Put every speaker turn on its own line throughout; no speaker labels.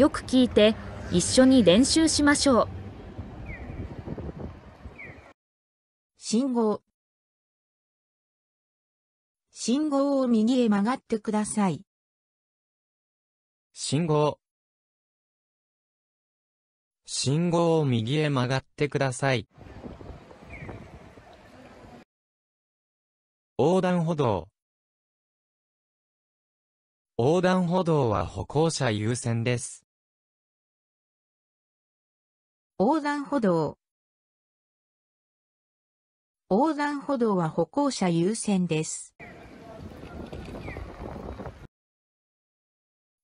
よく聞いて、一緒に練習しましょう。
信号。信号を右へ曲がってください。
信号。信号を右へ曲がってください。横断歩道。横断歩道は歩行者優先です。
横断歩道。横断歩道は歩行者優先です。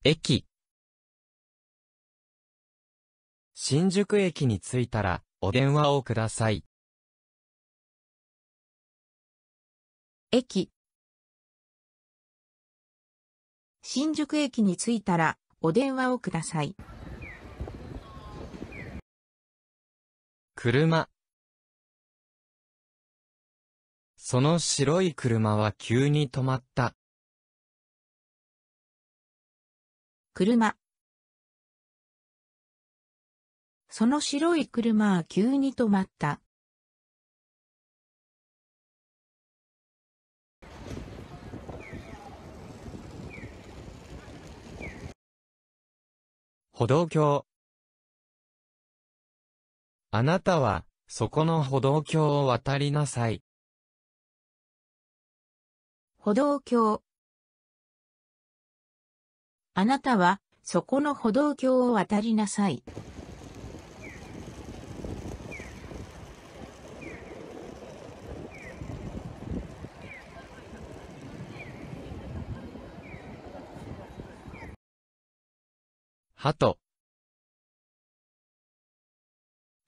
駅。新宿駅に着いたらお電話をください。
駅。新宿駅に着いたらお電話をください。
車。その白い車は急に止まった。
車。その白い車は急に止まった。
歩道橋。あなたは、そこの歩道橋を渡りなさい。
歩道橋。あなたは、そこの歩道橋を渡りなさい。
鳩。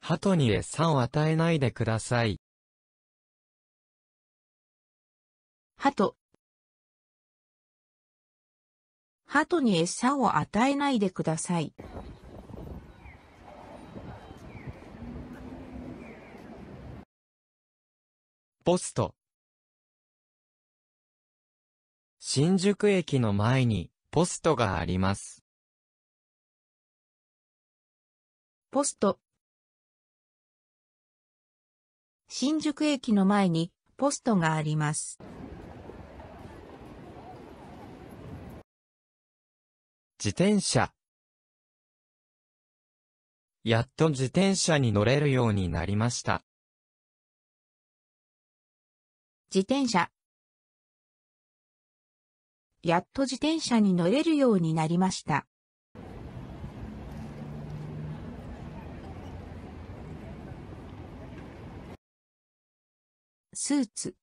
鳩に餌を与えないでください。
鳩。鳩に餌を与えないでください。
ポスト。新宿駅の前にポストがあります。
ポスト。新宿駅の前にポストがあります。
自転車。やっと自転車に乗れるようになりました。
自転車。やっと自転車に乗れるようになりました。スーツ。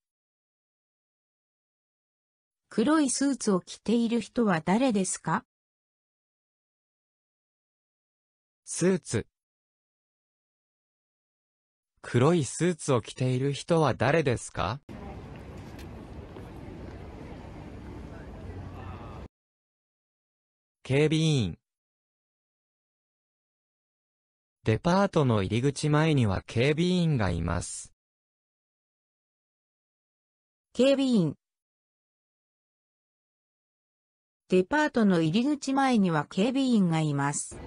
黒いスーツを着ている人は誰ですか？
スーツ。黒いスーツを着ている人は誰ですか？警備員。デパートの入り口前には警備員がいます。
警備員。デパートの入り口前には警備員がいます。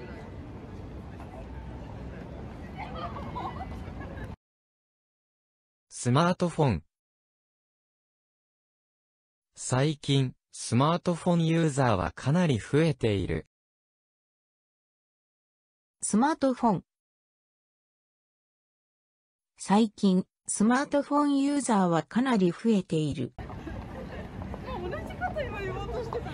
スマートフォン。最近、スマートフォンユーザーはかなり増えている。
スマートフォン。最近、スマートフォンユーザーはかなり増えている。
同じこと今言おうとしてた。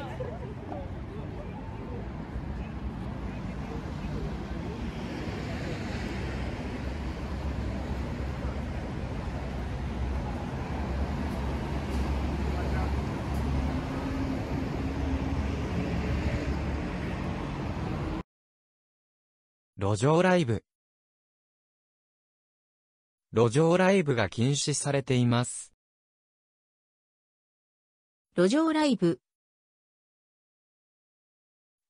路上ライブ。路上ライブが禁止されています。
路上ライブ。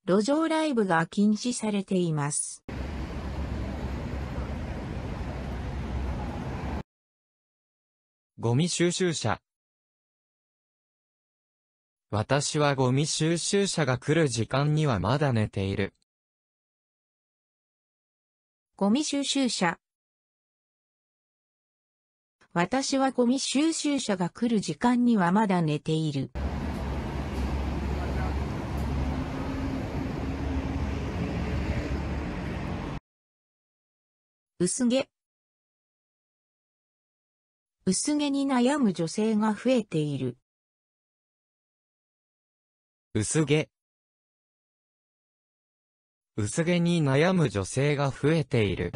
路上ライブが禁止されています。
ゴミ収集車。私はゴミ収集車が来る時間にはまだ寝ている。
ゴミ収集車。私はゴミ収集車が来る時間にはまだ寝ている。薄毛。薄毛に悩む女性が増えている。
薄毛。薄毛に悩む女性が増えている。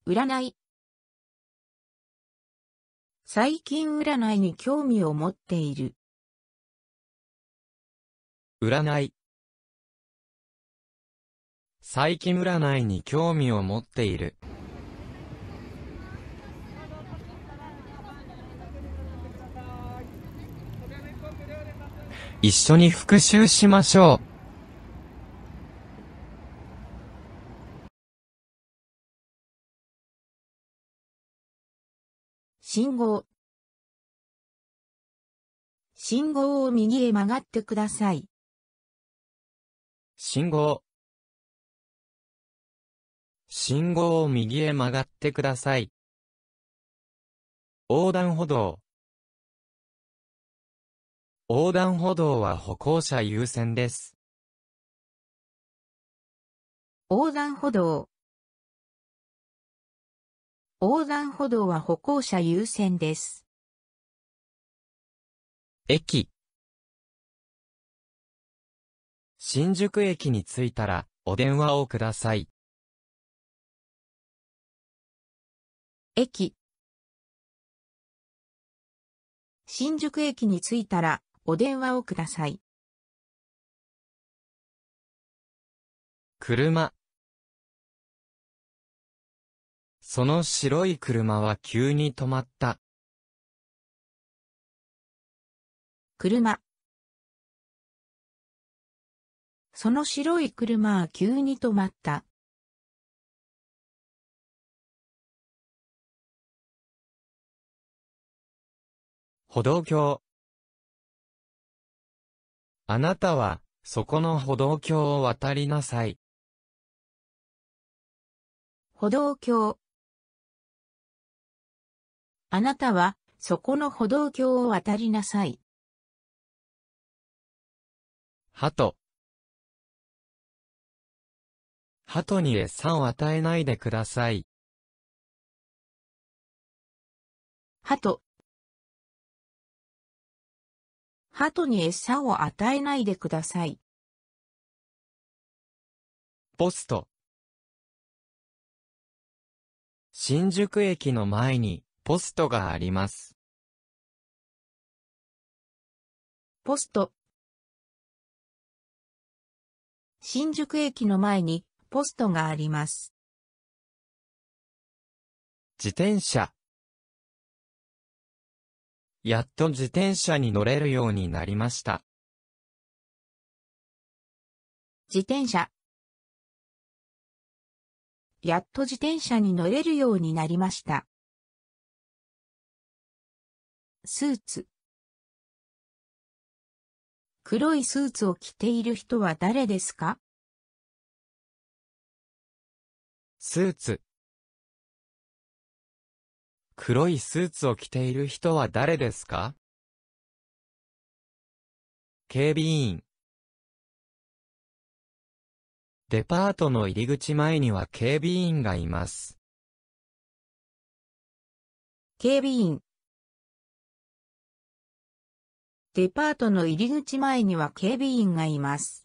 占い。最近占いに興味を持っている。
占い。最近占いに興味を持っている。一緒に復習しましょう。
信号。信号を右へ曲がってください。
信号。信号を右へ曲がってください。横断歩道。横断歩道は歩行者優先です。
横断歩道。横断歩道は歩行者優先です。
駅。新宿駅に着いたらお電話をください。
駅。新宿駅に着いたらお電話をください。
車。その白い車は急に止まった。
車。その白い車は急に止まった。
歩道橋。あなたは、そこの歩道橋を渡りなさい。
歩道橋。あなたは、そこの歩道橋を渡りなさい。
鳩。鳩に餌を与えないでください。
鳩。鳩に餌を与えないでください。
ポスト。新宿駅の前にポストがあります。
ポスト。新宿駅の前にポストがあります。
自転車。やっと自転車に乗れるようになりました。
自転車。やっと自転車に乗れるようになりました。スーツ。黒いスーツを着ている人は誰ですか？
スーツ。黒いスーツを着ている人は誰ですか？警備員。デパートの入り口前には警備員がいます。
警備員。デパートの入り口前には警備員がいます。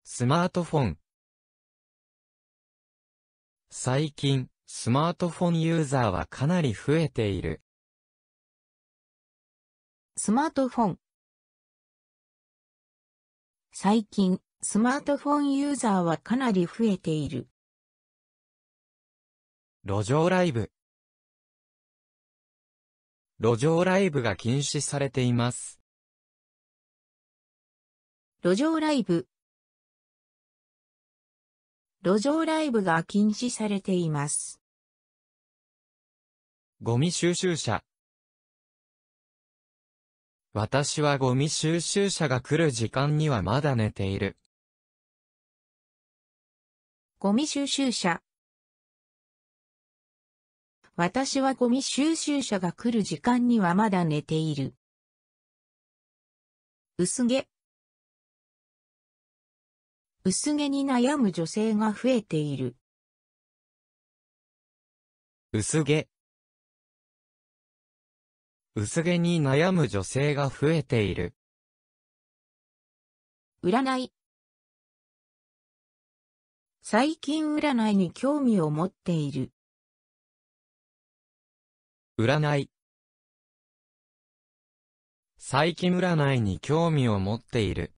スマートフォン。最近、スマートフォンユーザーはかなり増えている。
スマートフォン。最近、スマートフォンユーザーはかなり増えている。
路上ライブ。路上ライブが禁止されています。
路上ライブ。路上ライブが禁止されています。
ゴミ収集車。私はゴミ収集車が来る時間にはまだ寝ている。
ゴミ収集車。私はゴミ収集車が来る時間にはまだ寝ている。薄毛。薄毛に悩む女性が増えている。
薄毛。薄毛に悩む女性が増えている。
占い。最近占いに興味を持っている。
占い。最近占いに興味を持っている。